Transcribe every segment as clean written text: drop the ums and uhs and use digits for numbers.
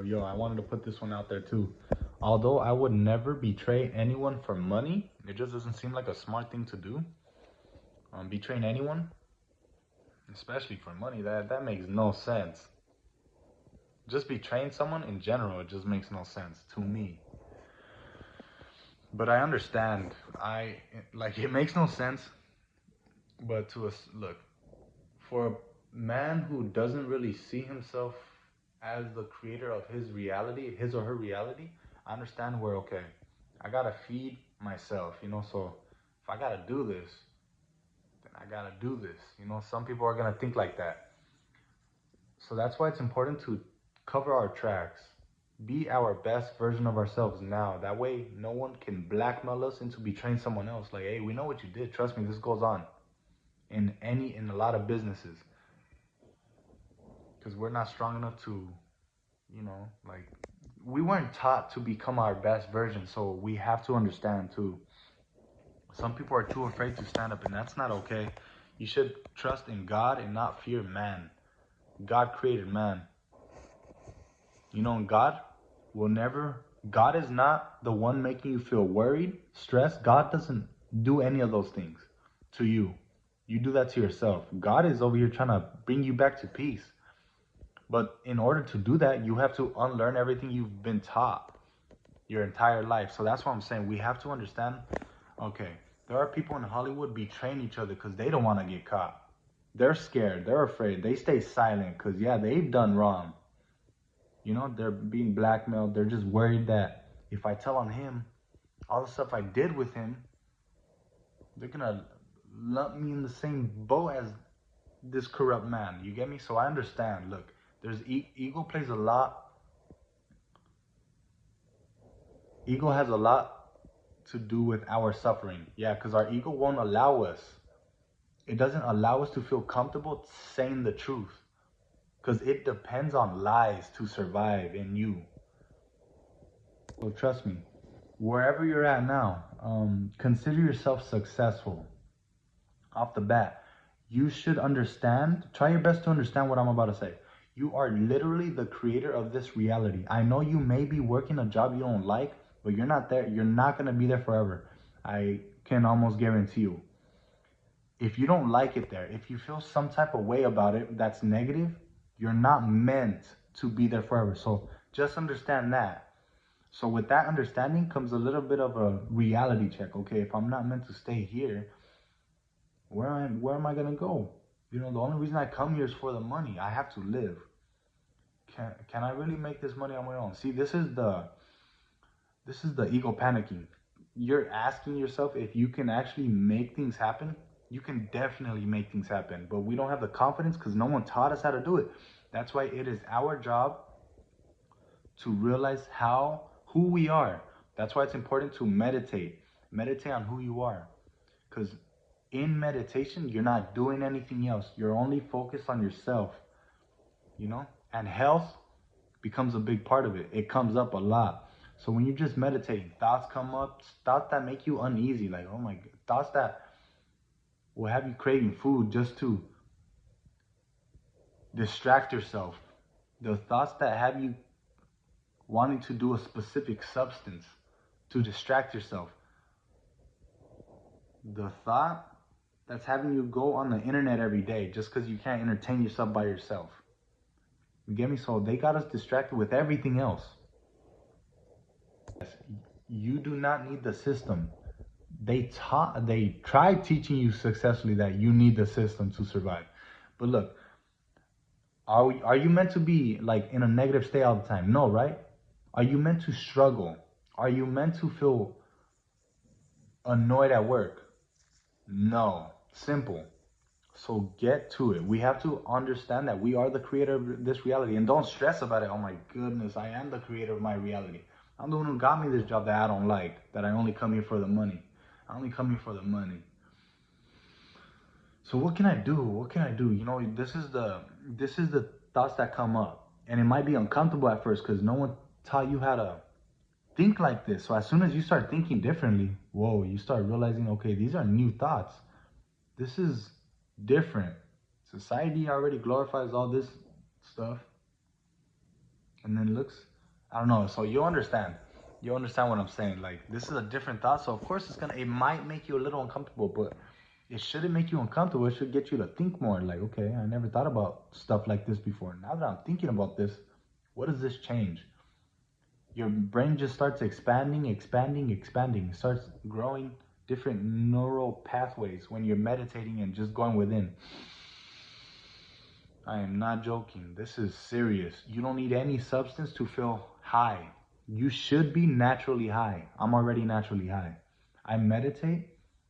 Yo, I wanted to put this one out there too. Although I would never betray anyone for money, it just doesn't seem like a smart thing to do. Betraying anyone, especially for money, that makes no sense. Just betraying someone in general, it just makes no sense to me. But I understand. I like it makes no sense. But to us, look, for a man who doesn't really see himself as the creator of his reality, his or her reality, I understand where, okay, I gotta feed myself, so if I gotta do this, then I gotta do this. Some people are gonna think like that. So that's why it's important to cover our tracks, be our best version of ourselves now. That way, no one can blackmail us into betraying someone else. Like, hey, we know what you did. Trust me, this goes on in a lot of businesses, because we're not strong enough to, like, we weren't taught to become our best version. So we have to understand too. Some people are too afraid to stand up, and that's not okay. You should trust in God and not fear man. God created man. And will never, God is not the one making you feel worried, stressed. God doesn't do any of those things to you. You do that to yourself. God is over here trying to bring you back to peace. But in order to do that, you have to unlearn everything you've been taught your entire life. So that's what I'm saying. We have to understand, okay, there are people in Hollywood betraying each other because they don't want to get caught. They're scared. They're afraid. They stay silent because, yeah, they've done wrong. They're being blackmailed. They're just worried that if I tell on him all the stuff I did with him, they're going to lump me in the same boat as this corrupt man. You get me? So I understand. Look, there's ego plays a lot. Ego has a lot to do with our suffering. Yeah, because our ego won't allow us. It doesn't allow us to feel comfortable saying the truth. Because it depends on lies to survive in you. So trust me, wherever you're at now, consider yourself successful. Off the bat, you should understand, try your best to understand what I'm about to say. You are literally the creator of this reality. I know you may be working a job you don't like, but you're not there. You're not going to be there forever. I can almost guarantee you. If you don't like it there, if you feel some type of way about it that's negative, you're not meant to be there forever. So just understand that. So with that understanding comes a little bit of a reality check. Okay, if I'm not meant to stay here, where am I gonna go? The only reason I come here is for the money. I have to live. Can I really make this money on my own? See, this is the ego panicking. You're asking yourself if you can actually make things happen. You can definitely make things happen, but we don't have the confidence because no one taught us how to do it. That's why it is our job to realize who we are. That's why it's important to meditate. Meditate on who you are. Because in meditation, you're not doing anything else. You're only focused on yourself, And health becomes a big part of it. It comes up a lot. So when you're just meditating, thoughts come up, thoughts that make you uneasy, like, oh my God, thoughts that will have you craving food just to distract yourself. The thoughts that have you wanting to do a specific substance to distract yourself. The thought that's having you go on the internet every day just because you can't entertain yourself by yourself. You get me? So they got us distracted with everything else. You do not need the system. They tried teaching you successfully that you need the system to survive. But look, are you meant to be like in a negative state all the time? No, right? Are you meant to struggle? Are you meant to feel annoyed at work? No. Simple. So get to it. We have to understand that we are the creator of this reality, and don't stress about it. Oh my goodness, I am the creator of my reality. I'm the one who got me this job that I don't like, that I only come here for the money. I only come here for the money. So what can I do? What can I do? This is the thoughts that come up, and it might be uncomfortable at first because no one taught you how to think like this. So as soon as you start thinking differently, whoa, you start realizing, okay, these are new thoughts. This is different. Society already glorifies all this stuff, and then I don't know. So you understand. You understand what I'm saying. Like, this is a different thought. So of course it might make you a little uncomfortable, but it shouldn't make you uncomfortable. It should get you to think more. Like, okay, I never thought about stuff like this before. Now that I'm thinking about this, what does this change? Your brain just starts expanding, expanding, expanding. It starts growing different neural pathways when you're meditating and just going within. I am not joking. This is serious. You don't need any substance to feel high. You should be naturally high. I'm already naturally high. I meditate.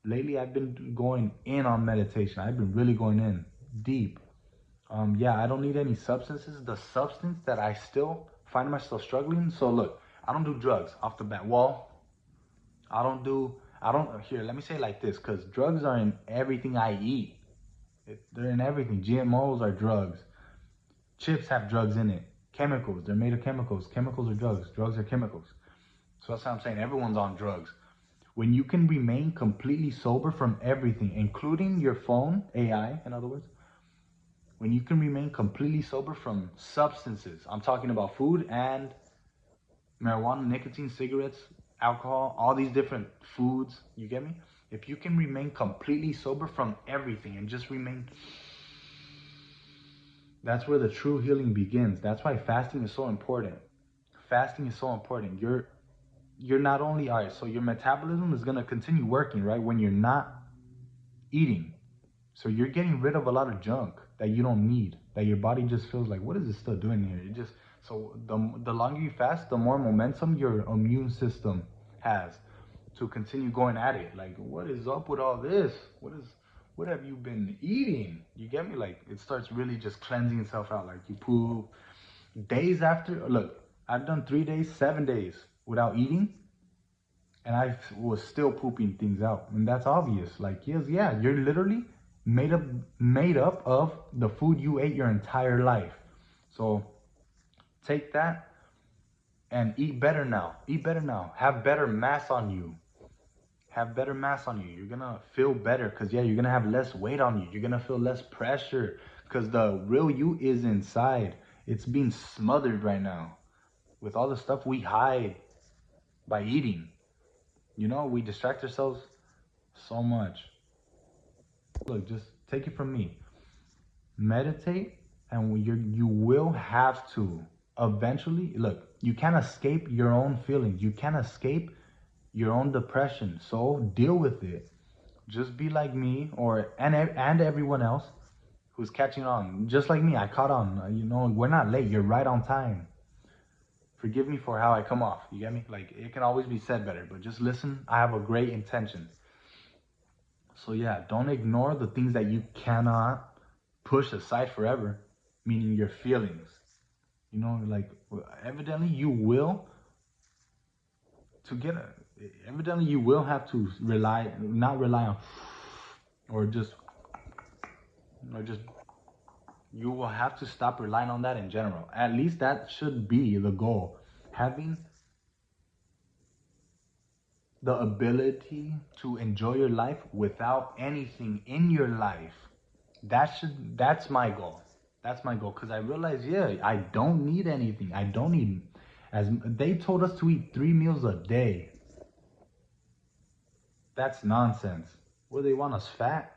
Lately, I've been going in on meditation. I've been really going in deep. Yeah, I don't need any substances. The substance that I still find myself struggling. So look, I don't do drugs off the bat. Well, here, let me say it like this, because drugs are in everything I eat. They're in everything. GMOs are drugs. Chips have drugs in it. Chemicals, they're made of chemicals. Chemicals are drugs. Drugs are chemicals. So that's what I'm saying. Everyone's on drugs. When you can remain completely sober from everything, including your phone, AI, in other words, when you can remain completely sober from substances, I'm talking about food and marijuana, nicotine, cigarettes, alcohol, all these different foods, you get me? If you can remain completely sober from everything and just remain, that's where the true healing begins. That's why fasting is so important. Fasting is so important. You're not only, all right, so your metabolism is going to continue working, right, when you're not eating. So you're getting rid of a lot of junk that you don't need, that your body just feels like, what is this still doing here? It just, so the longer you fast, the more momentum your immune system has to continue going at it. Like, what is up with all this? What have you been eating? You get me? Like, it starts really just cleansing itself out. Like, you poop. Days after, look, I've done 3 days, 7 days without eating, and I was still pooping things out, and that's obvious. Like, yes, yeah, you're literally made up of the food you ate your entire life. So take that and eat better now. Eat better now. Have better mass on you. Have better mass on you. You're gonna feel better because, yeah, you're gonna have less weight on you. You're gonna feel less pressure because the real you is inside. It's being smothered right now with all the stuff we hide by eating. You know, we distract ourselves so much. Look, just take it from me. Meditate, and you will have to eventually, look, you can't escape your own feelings. You can't escape your own depression. So deal with it. Just be like me, and everyone else who's catching on. Just like me, I caught on. You know, we're not late. You're right on time. Forgive me for how I come off. You get me? Like, it can always be said better, but just listen. I have a great intention. So yeah, don't ignore the things that you cannot push aside forever, meaning your feelings. You know, like, evidently you will to get a, evidently you will have to not rely on, or just, you will have to stop relying on that in general. At least that should be the goal. Having the ability to enjoy your life without anything in your life. That's my goal. That's my goal. Cause I realize, yeah, I don't need anything. I don't need, as they told us to eat 3 meals a day. That's nonsense. Well, they want us fat.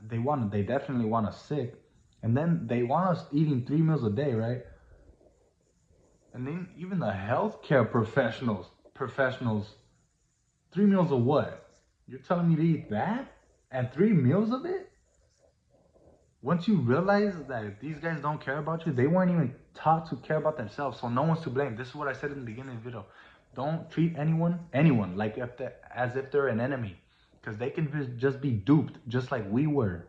They definitely want us sick. And then they want us eating 3 meals a day, right? And then even the healthcare professionals, 3 meals of what? You're telling me to eat that? And 3 meals of it? Once you realize that if these guys don't care about you, they weren't even taught to care about themselves. So no one's to blame. This is what I said in the beginning of the video. Don't treat anyone like as if they're an enemy. Because they can just be duped, just like we were.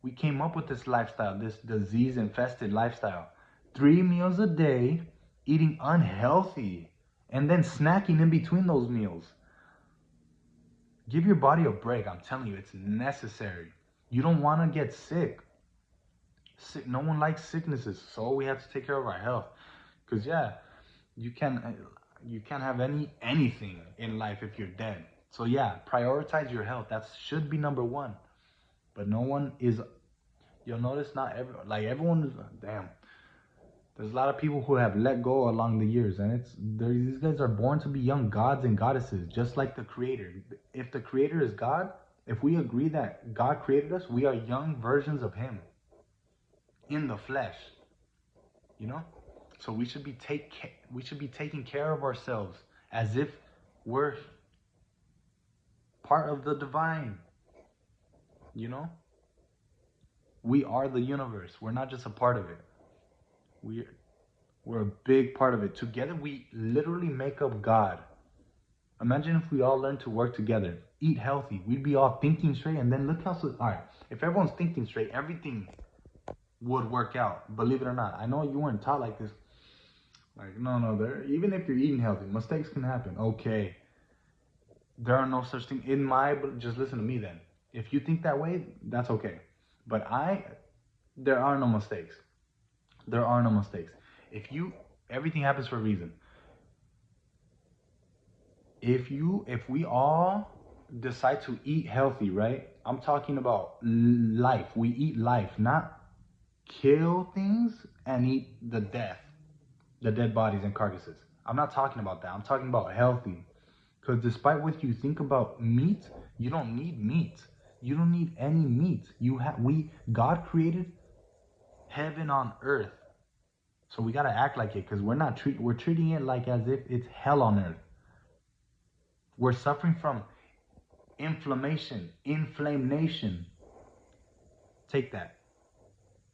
We came up with this lifestyle, this disease-infested lifestyle. 3 meals a day, eating unhealthy, and then snacking in between those meals. Give your body a break. I'm telling you, it's necessary. You don't want to get sick. No one likes sicknesses, so we have to take care of our health. Because, yeah, you can't have anything in life if you're dead. So yeah, prioritize your health. That should be number one. But no one is. You'll notice not everyone is, damn. There's a lot of people who have let go along the years, and these guys are born to be young gods and goddesses, just like the Creator. If the Creator is God, if we agree that God created us, we are young versions of Him in the flesh. You know, so we should be taking care of ourselves as if we're part of the divine. You know, we are the universe. We're not just a part of it. We're a big part of it. Together, we literally make up God. Imagine if we all learned to work together, eat healthy. We'd be all thinking straight, and then look how all right. If everyone's thinking straight, everything would work out. Believe it or not. I know you weren't taught like this. Like, no, even if you're eating healthy, mistakes can happen. Okay. There are no such thing just listen to me then. If you think that way, that's okay. But there are no mistakes. There are no mistakes. Everything happens for a reason. If we all decide to eat healthy, right? I'm talking about life. We eat life, not kill things and eat the dead bodies and carcasses. I'm not talking about that. I'm talking about healthy. Because despite what you think about meat, you don't need meat. You don't need any meat. God created heaven on earth. So we gotta act like it, because we're treating it like as if it's hell on earth. We're suffering from inflammation. Take that.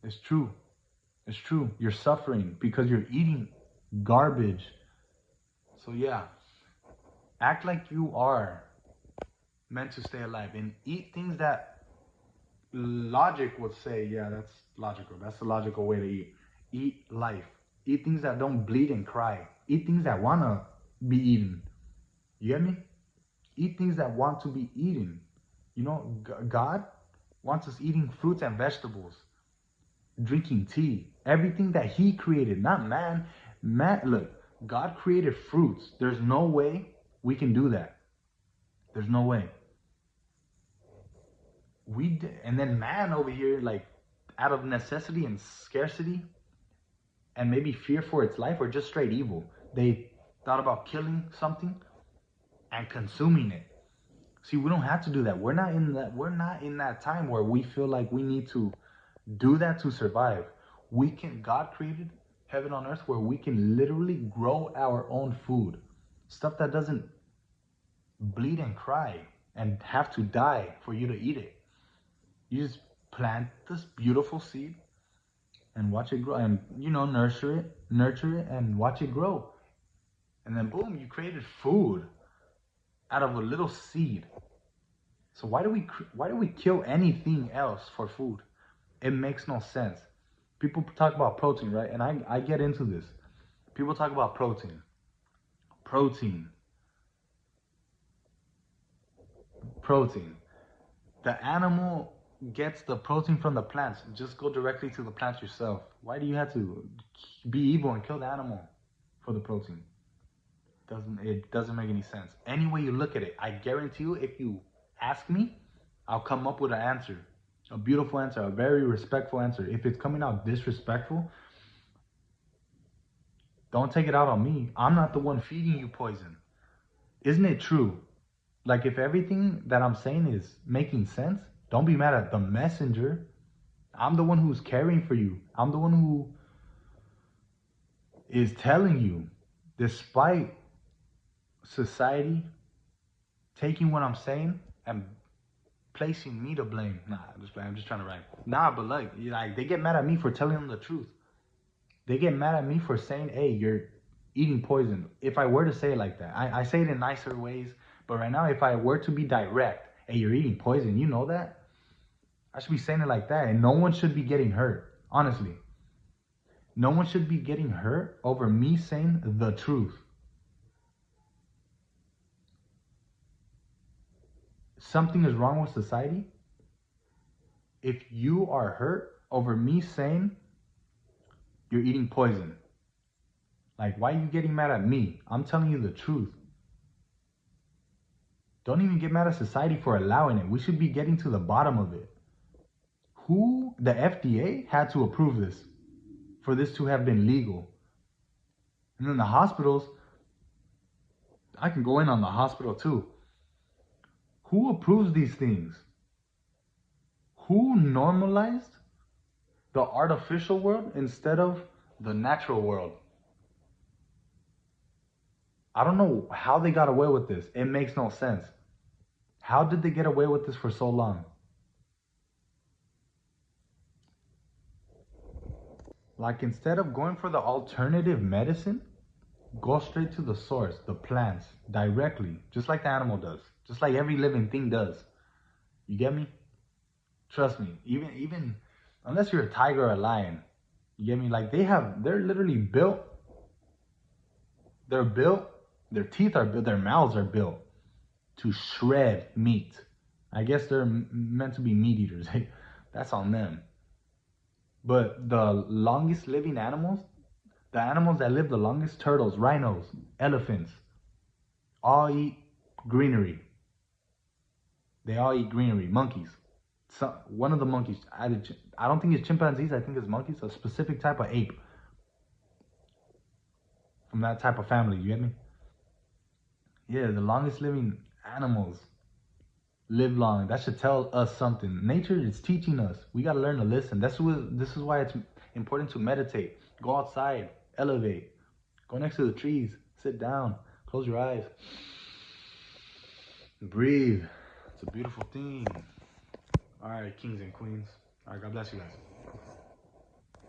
It's true. It's true. You're suffering because you're eating garbage. So yeah, act like you are meant to stay alive and eat things that logic would say, yeah, that's logical. That's the logical way to eat. Eat life. Eat things that don't bleed and cry. Eat things that want to be eaten. You get me? Eat things that want to be eaten. You know, God wants us eating fruits and vegetables, drinking tea, everything that He created, not man. Look, God created fruits. There's no way we can do that. There's no way. And then man over here, like, out of necessity and scarcity and maybe fear for its life, or just straight evil, they thought about killing something and consuming it. See, we don't have to do that. We're not in that time where we feel like we need to do that to survive. God created heaven on earth where we can literally grow our own food. Stuff that doesn't bleed and cry and have to die for you to eat it. You just plant this beautiful seed and watch it grow, and nurture it and watch it grow. And then boom, you created food out of a little seed. So why do we kill anything else for food? It makes no sense. People talk about protein, right? And I get into this. People talk about protein. The animal gets the protein from the plants. Just go directly to the plants yourself. Why do you have to be evil and kill the animal for the protein? It doesn't make any sense. Any way you look at it, I guarantee you, if you ask me, I'll come up with an answer. A beautiful answer, a very respectful answer. If it's coming out disrespectful, don't take it out on me. I'm not the one feeding you poison. Isn't it true? Like, if everything that I'm saying is making sense, don't be mad at the messenger. I'm the one who's caring for you. I'm the one who is telling you, despite society taking what I'm saying and placing me to blame. Nah, I'm just trying to rhyme. Nah, but like they get mad at me for telling them the truth. They get mad at me for saying, hey, you're eating poison. If I were to say it like that, I say it in nicer ways. But right now, if I were to be direct, hey, you're eating poison, you know that? I should be saying it like that. And no one should be getting hurt. Honestly. No one should be getting hurt over me saying the truth. Something is wrong with society. If you are hurt over me saying you're eating poison, like, why are you getting mad at me? I'm telling you the truth. Don't even get mad at society for allowing it. We should be getting to the bottom of it. The FDA had to approve this for this to have been legal. And then the hospitals, I can go in on the hospital too. Who approves these things? Who normalized the artificial world instead of the natural world? I don't know how they got away with this. It makes no sense. How did they get away with this for so long? Like, instead of going for the alternative medicine, go straight to the source, the plants, directly, just like the animal does, just like every living thing does. You get me? Trust me. Even unless you're a tiger or a lion, you get me? Like, they're literally built. They're built. Their teeth are built. Their mouths are built to shred meat. I guess they're meant to be meat eaters. That's on them. But the longest living animals, the animals that live the longest, turtles, rhinos, elephants, all eat greenery. They all eat greenery. Monkeys. One of the monkeys, I don't think it's chimpanzees, I think it's monkeys, a specific type of ape. From that type of family, you get me? Yeah, the longest living animals live long. That should tell us something. Nature is teaching us. We gotta learn to listen. This is why it's important to meditate. Go outside, elevate, go next to the trees, sit down, close your eyes, breathe. It's a beautiful thing. All right, kings and queens. All right, God bless you guys.